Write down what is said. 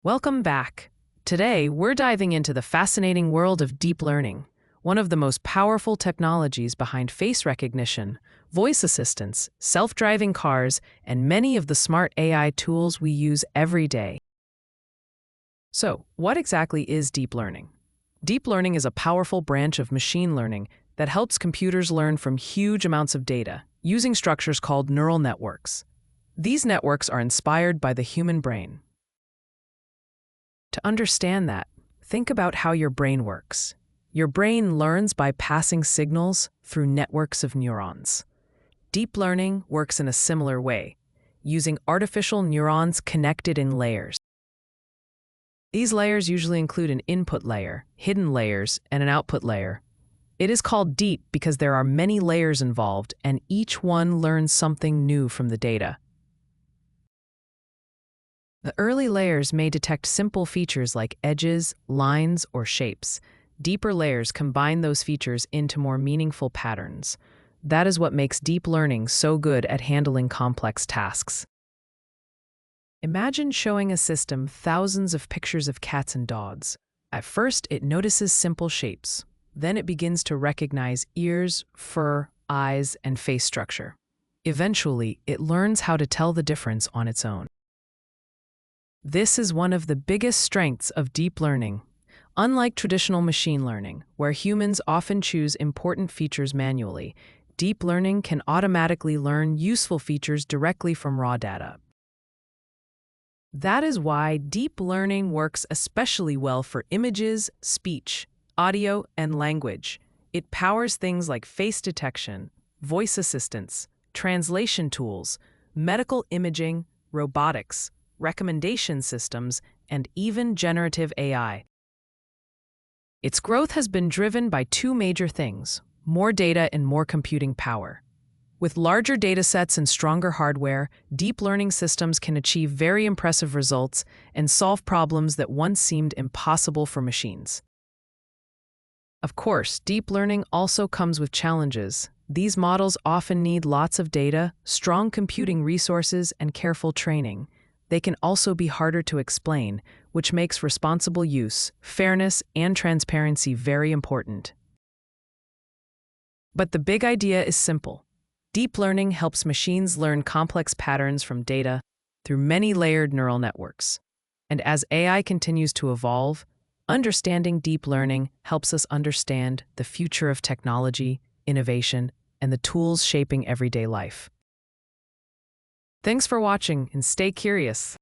Welcome back. Today, we're diving into the fascinating world of deep learning, one of the most powerful technologies behind face recognition, voice assistants, self-driving cars, and many of the smart AI tools we use every day. So, what exactly is deep learning? Deep learning is a powerful branch of machine learning that helps computers learn from huge amounts of data using structures called neural networks. These networks are inspired by the human brain. To understand that, think about how your brain works. Your brain learns by passing signals through networks of neurons. Deep learning works in a similar way, using artificial neurons connected in layers. These layers usually include an input layer, hidden layers, and an output layer. It is called deep because there are many layers involved, and each one learns something new from the data. The early layers may detect simple features like edges, lines, or shapes. Deeper layers combine those features into more meaningful patterns. That is what makes deep learning so good at handling complex tasks. Imagine showing a system thousands of pictures of cats and dogs. At first, it notices simple shapes. Then it begins to recognize ears, fur, eyes, and face structure. Eventually, it learns how to tell the difference on its own. This is one of the biggest strengths of deep learning. Unlike traditional machine learning, where humans often choose important features manually, deep learning can automatically learn useful features directly from raw data. That is why deep learning works especially well for images, speech, audio, and language. It powers things like face detection, voice assistants, translation tools, medical imaging, robotics, recommendation systems, and even generative AI. Its growth has been driven by two major things: more data and more computing power. With larger datasets and stronger hardware, deep learning systems can achieve very impressive results and solve problems that once seemed impossible for machines. Of course, deep learning also comes with challenges. These models often need lots of data, strong computing resources, and careful training. They can also be harder to explain, which makes responsible use, fairness, and transparency very important. But the big idea is simple. Deep learning helps machines learn complex patterns from data through many layered neural networks. And as AI continues to evolve, understanding deep learning helps us understand the future of technology, innovation, and the tools shaping everyday life. Thanks for watching, and stay curious.